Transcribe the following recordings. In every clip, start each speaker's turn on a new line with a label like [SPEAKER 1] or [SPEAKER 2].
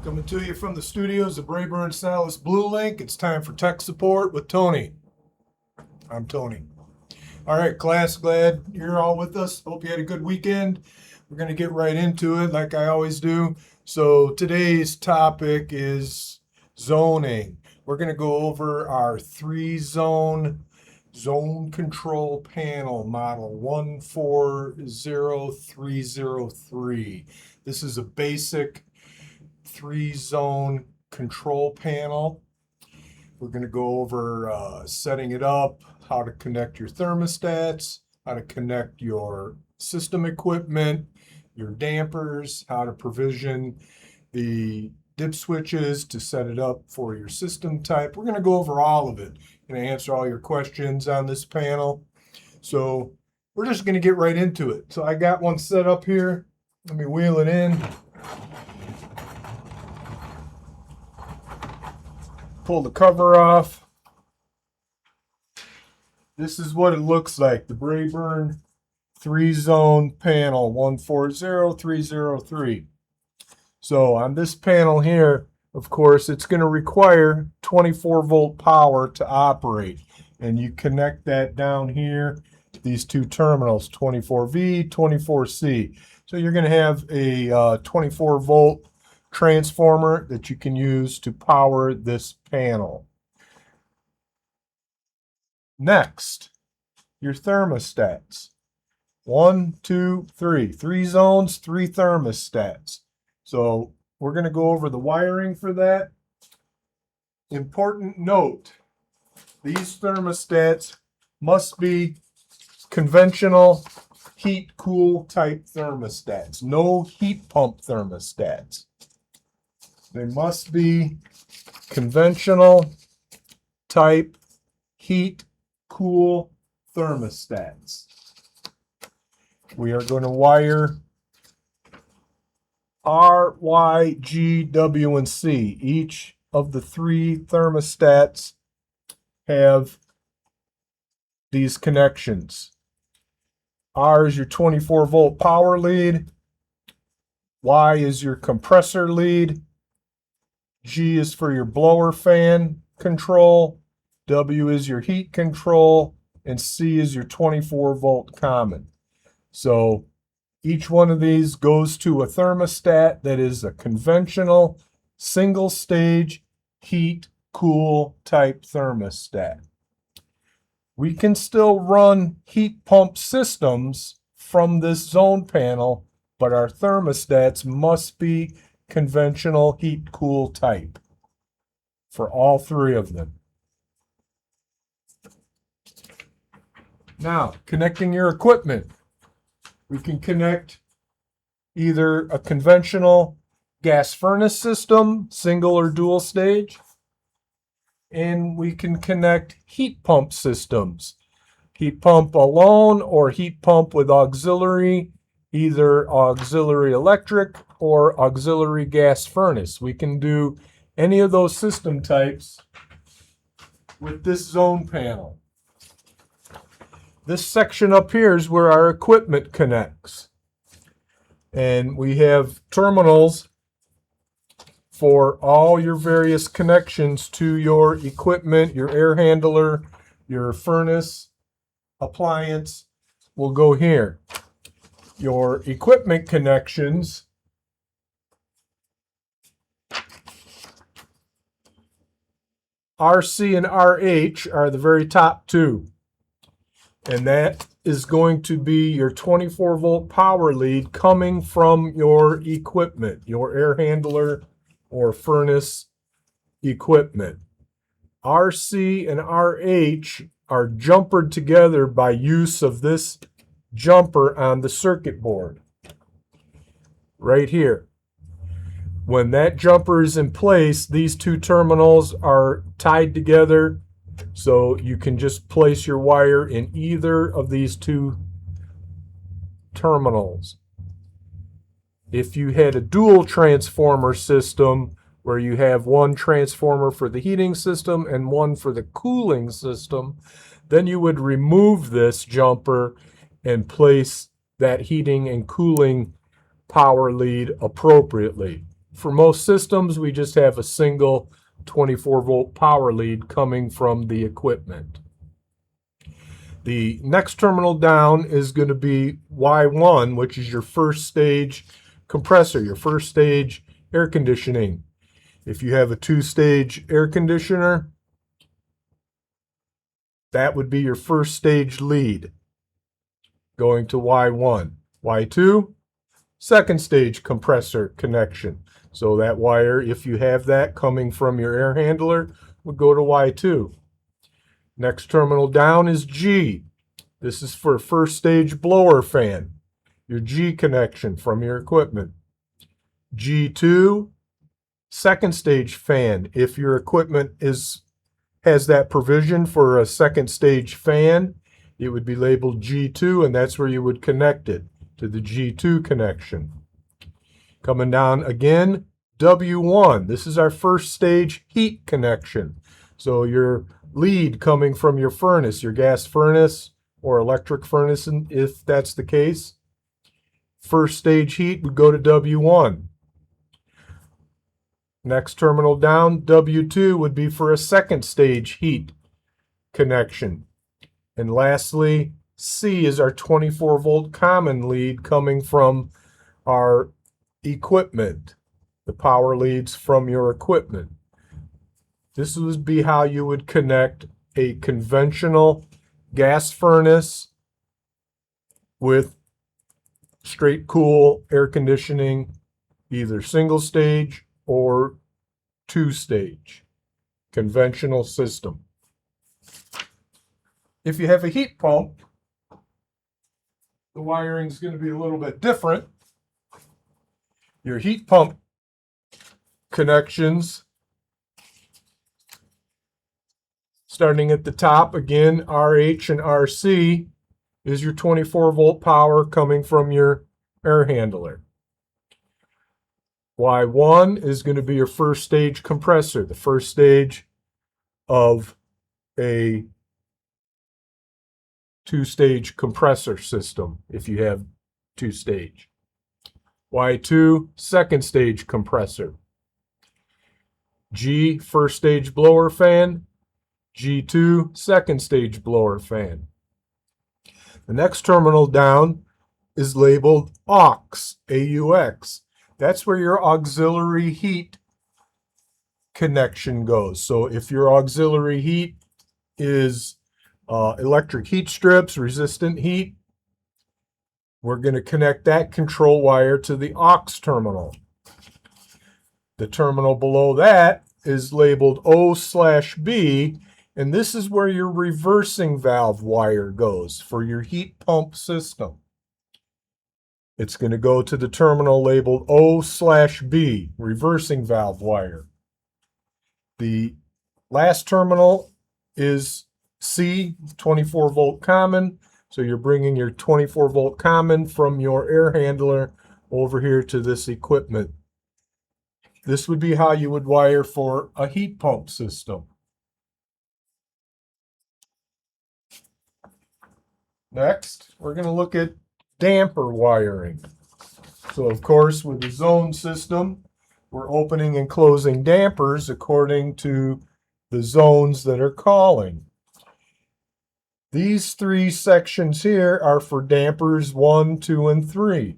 [SPEAKER 1] Coming to you from the studios of Braeburn Salis Blue Link. It's time for tech support with Tony. I'm Tony. All right, class, glad you're all with us. Hope you had a good weekend. We're going to get right into it like I always do. So today's topic is zoning. We're going to go over our zone control panel model 140303. This is a basic 3-zone control panel. We're going to go over setting it up, how to connect your thermostats, how to connect your system equipment, your dampers, how to provision the dip switches to set it up for your system type. We're going to go over all of it. I'm going to answer all your questions on this panel. So we're just going to get right into it. So I got one set up here. Let me wheel it in. Pull the cover off. This is what it looks like, the Braeburn 3-zone panel 140303. So on this panel here, of course, it's going to require 24-volt power to operate. And you connect that down here to these two terminals, 24V, 24C. So you're going to have a 24-volt transformer that you can use to power this panel. Next, your thermostats. 1, 2, 3. 3 zones, 3 thermostats. So we're going to go over the wiring for that. Important note, these thermostats must be conventional heat-cool type thermostats. No heat pump thermostats. They must be conventional type heat-cool thermostats. We are going to wire R, Y, G, W, and C. Each of the 3 thermostats have these connections. R is your 24-volt power lead. Y is your compressor lead. G is for your blower fan control. W is your heat control. And C is your 24-volt common. So each one of these goes to a thermostat that is a conventional single-stage heat-cool type thermostat. We can still run heat pump systems from this zone panel, but our thermostats must be conventional heat-cool type for all 3 of them. Now, connecting your equipment. We can connect either a conventional gas furnace system, single or dual stage, and we can connect heat pump systems. Heat pump alone or heat pump with auxiliary, either auxiliary electric or auxiliary gas furnace. We can do any of those system types with this zone panel. This section up here is where our equipment connects. And we have terminals for all your various connections to your equipment, your air handler, your furnace, appliance will go here. Your equipment connections RC and RH are the very top 2. And that is going to be your 24-volt power lead coming from your equipment, your air handler or furnace equipment. RC and RH are jumpered together by use of this jumper on the circuit board right here. When that jumper is in place, these 2 terminals are tied together, so you can just place your wire in either of these 2 terminals. If you had a dual transformer system where you have one transformer for the heating system and one for the cooling system, then you would remove this jumper and place that heating and cooling power lead appropriately. for most systems, we just have a single 24-volt power lead coming from the equipment. The next terminal down is going to be Y1, which is your first stage compressor, your first stage air conditioning. If you have a two-stage air conditioner, that would be your first stage lead going to Y1. Y2, second stage compressor connection. So that wire, if you have that coming from your air handler, would go to Y2. Next terminal down is G. This is for first stage blower fan, your G connection from your equipment. G2, second stage fan. If your equipment has that provision for a second stage fan, it would be labeled G2, and that's where you would connect it, to the G2 connection. Coming down again, W1. This is our first stage heat connection. So your lead coming from your furnace, your gas furnace or electric furnace, if that's the case, first stage heat would go to W1. Next terminal down, W2 would be for a second stage heat connection. And lastly, C is our 24-volt common lead coming from our equipment, the power leads from your equipment. This would be how you would connect a conventional gas furnace with straight cool air conditioning, either single stage or two-stage conventional system. If you have a heat pump, the wiring is going to be a little bit different. Your heat pump connections, starting at the top, again, RH and RC is your 24-volt power coming from your air handler. Y1 is going to be your first stage compressor, the first stage of a two-stage compressor system, if you have two-stage. Y2, second stage compressor. G, first stage blower fan. G2, second stage blower fan. The next terminal down is labeled AUX, A-U-X. That's where your auxiliary heat connection goes. So if your auxiliary heat is electric heat strips, resistant heat, we're going to connect that control wire to the AUX terminal. The terminal below that is labeled O/B, and this is where your reversing valve wire goes for your heat pump system. It's going to go to the terminal labeled O/B, reversing valve wire. The last terminal is C, 24-volt common. So you're bringing your 24-volt common from your air handler over here to this equipment. This would be how you would wire for a heat pump system. Next, we're going to look at damper wiring. So, of course, with the zone system, we're opening and closing dampers according to the zones that are calling. These three sections here are for dampers 1, 2, and 3.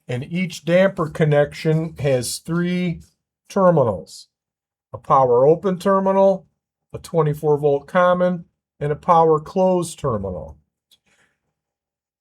[SPEAKER 1] And each damper connection has 3 terminals: a power open terminal, a 24-volt common, and a power close terminal.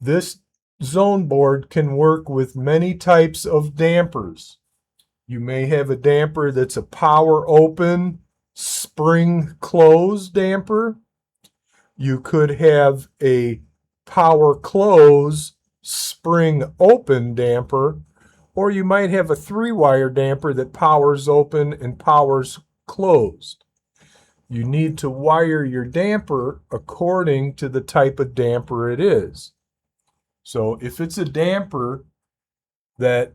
[SPEAKER 1] This zone board can work with many types of dampers. You may have a damper that's a power open, spring close damper. You could have a power close, spring open damper, or you might have a 3-wire damper that powers open and powers closed. You need to wire your damper according to the type of damper it is. So if it's a damper that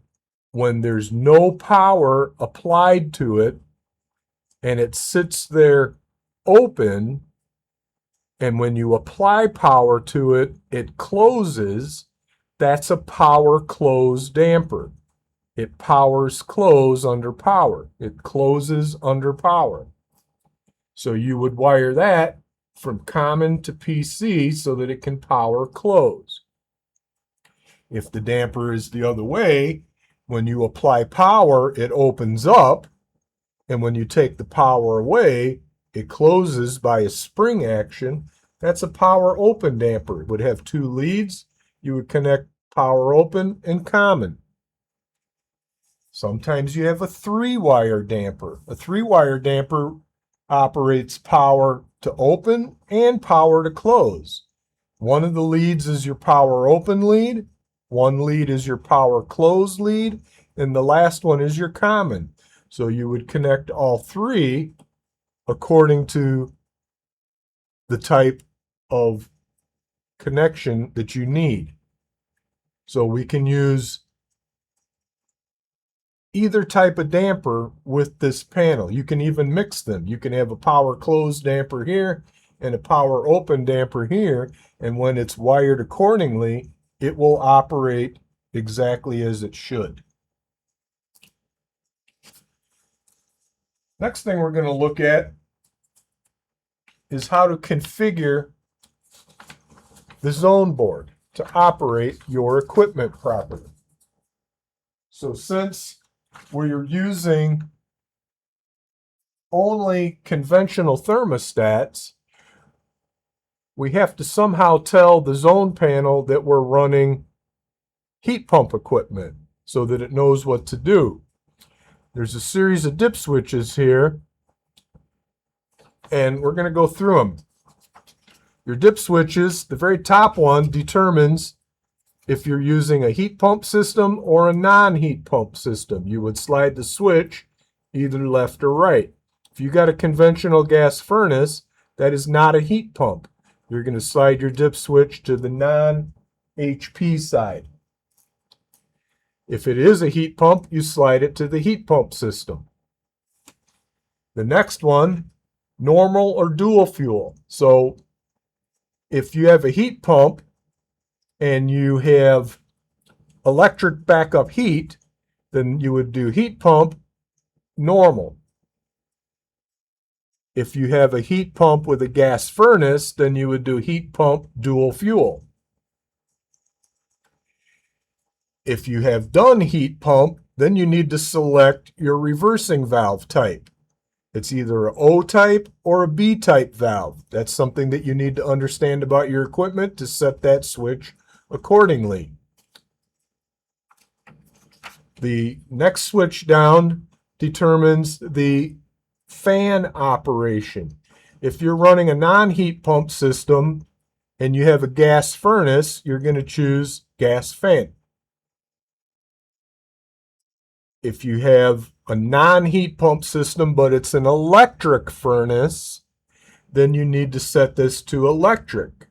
[SPEAKER 1] when there's no power applied to it and it sits there open, and when you apply power to it, it closes, that's a power close damper. It powers close under power. It closes under power. So you would wire that from common to PC so that it can power close. If the damper is the other way, when you apply power, it opens up, and when you take the power away, it closes by a spring action. That's a power open damper. It would have two leads. You would connect power open and common. Sometimes you have a three-wire damper. A three-wire damper operates power to open and power to close. One of the leads is your power open lead, one lead is your power close lead, and the last one is your common. So you would connect all three according to the type of connection that you need. So we can use either type of damper with this panel. You can even mix them. You can have a power closed damper here and a power open damper here, and when it's wired accordingly, it will operate exactly as it should. Next thing we're going to look at is how to configure the zone board to operate your equipment properly. So since we're using only conventional thermostats, we have to somehow tell the zone panel that we're running heat pump equipment so that it knows what to do. There's a series of dip switches here, and we're going to go through them. Your dip switches, the very top one determines if you're using a heat pump system or a non-heat pump system. You would slide the switch either left or right. If you got a conventional gas furnace, that is not a heat pump. You're going to slide your dip switch to the non-HP side. If it is a heat pump, you slide it to the heat pump system. The next one, normal or dual fuel. So if you have a heat pump and you have electric backup heat, then you would do heat pump normal. If you have a heat pump with a gas furnace, then you would do heat pump dual fuel. If you have done heat pump, then you need to select your reversing valve type. It's either an O type or a B type valve. That's something that you need to understand about your equipment to set that switch accordingly. The next switch down determines the fan operation. If you're running a non-heat pump system and you have a gas furnace, you're going to choose gas fan. If you have a non-heat pump system but it's an electric furnace, then you need to set this to electric.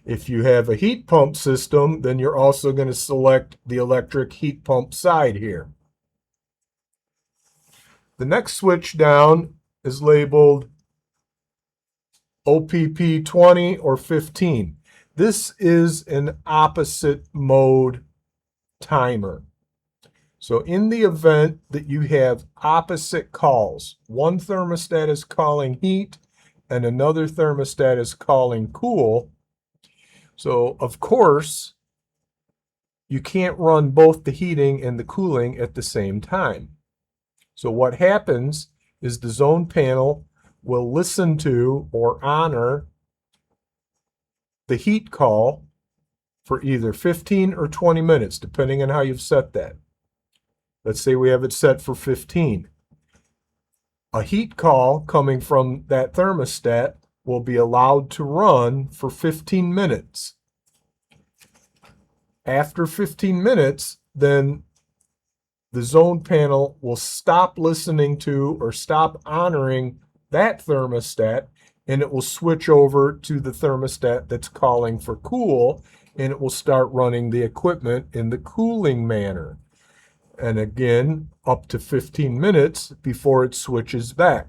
[SPEAKER 1] If you have a heat pump system, then you're also going to select the electric heat pump side here. The next switch down is labeled OPP 20 or 15. This is an opposite mode timer. So in the event that you have opposite calls, one thermostat is calling heat and another thermostat is calling cool. So of course, you can't run both the heating and the cooling at the same time. So what happens is the zone panel will listen to or honor the heat call for either 15 or 20 minutes, depending on how you've set that. Let's say we have it set for 15. A heat call coming from that thermostat will be allowed to run for 15 minutes. After 15 minutes, then the zone panel will stop listening to or stop honoring that thermostat, and it will switch over to the thermostat that's calling for cool, and it will start running the equipment in the cooling manner. And again, up to 15 minutes before it switches back.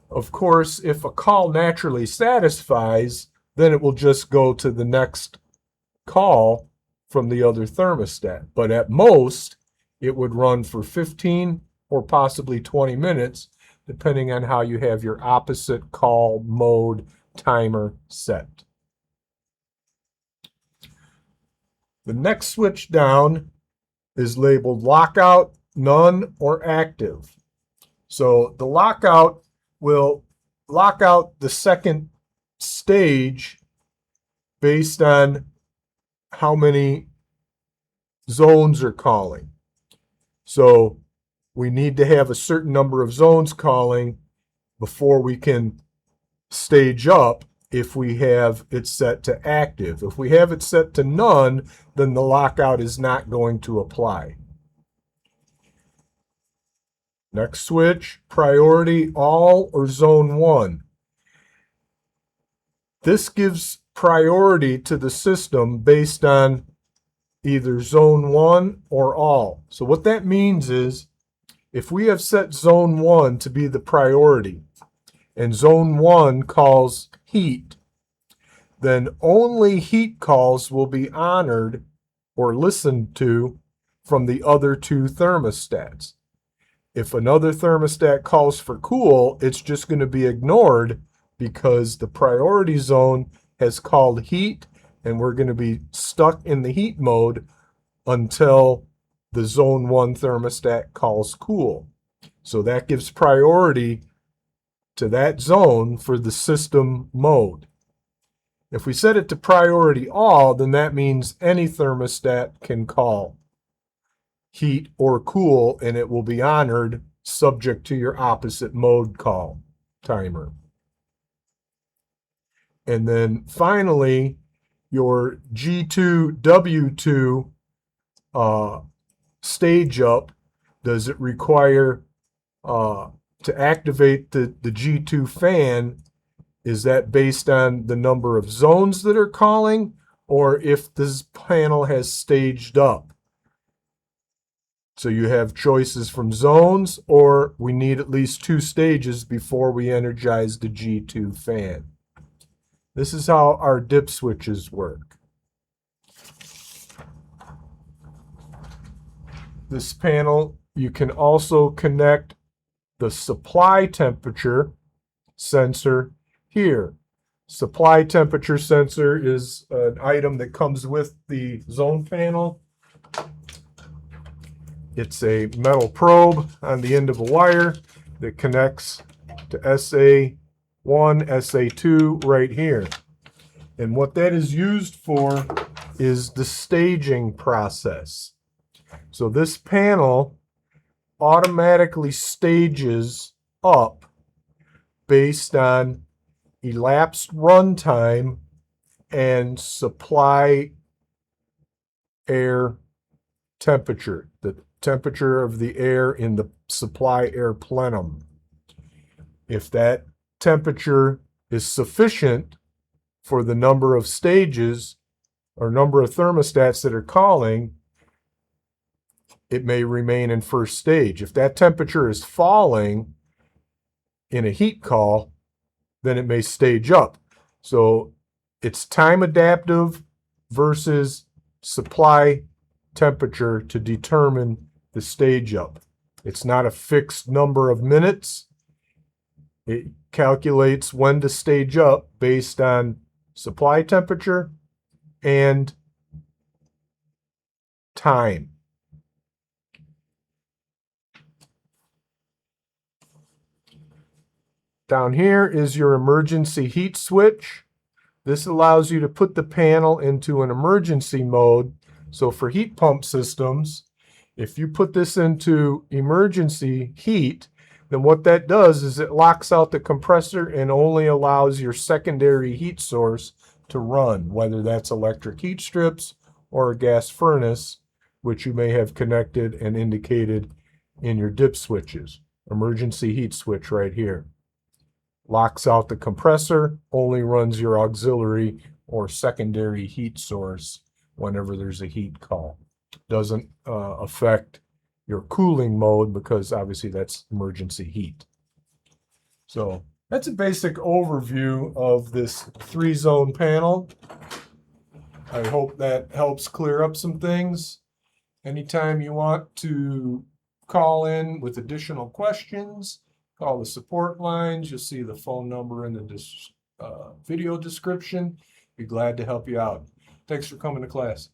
[SPEAKER 1] Of course, if a call naturally satisfies, then it will just go to the next call from the other thermostat. But at most, it would run for 15 or possibly 20 minutes, depending on how you have your opposite call mode timer set. The next switch down is labeled lockout, none, or active. So the lockout will lock out the second stage based on how many zones are calling. So we need to have a certain number of zones calling before we can stage up if we have it set to active. If we have it set to none, then the lockout is not going to apply. Next switch, priority all or zone 1. This gives priority to the system based on either zone 1 or all. So what that means is if we have set zone 1 to be the priority and zone 1 calls heat, then only heat calls will be honored or listened to from the other two thermostats. If another thermostat calls for cool, it's just going to be ignored because the priority zone has called heat, and we're going to be stuck in the heat mode until the zone 1 thermostat calls cool. So that gives priority to that zone for the system mode. If we set it to priority all, then that means any thermostat can call heat or cool, and it will be honored subject to your opposite mode call timer. And then finally, your G2, W2 stage up, does it require to activate the G2 fan? Is that based on the number of zones that are calling, or if this panel has staged up? So you have choices from zones, or we need at least 2 stages before we energize the G2 fan. This is how our dip switches work. This panel, you can also connect the supply temperature sensor here. Supply temperature sensor is an item that comes with the zone panel. It's a metal probe on the end of a wire that connects to SA1, SA2 right here. And what that is used for is the staging process. So this panel automatically stages up based on elapsed runtime and supply air temperature, the temperature of the air in the supply air plenum. If that temperature is sufficient for the number of stages or number of thermostats that are calling, it may remain in first stage. If that temperature is falling in a heat call, then it may stage up. So it's time adaptive versus supply temperature to determine the stage up. It's not a fixed number of minutes. It calculates when to stage up based on supply temperature and time. Down here is your emergency heat switch. This allows you to put the panel into an emergency mode. So for heat pump systems, if you put this into emergency heat, then what that does is it locks out the compressor and only allows your secondary heat source to run, whether that's electric heat strips or a gas furnace, which you may have connected and indicated in your dip switches. Emergency heat switch right here. Locks out the compressor, only runs your auxiliary or secondary heat source whenever there's a heat call. Doesn't affect your cooling mode because obviously that's emergency heat. So that's a basic overview of this 3-zone panel. I hope that helps clear up some things. Anytime you want to call in with additional questions, call the support lines. You'll see the phone number in the video description. Be glad to help you out. Thanks for coming to class.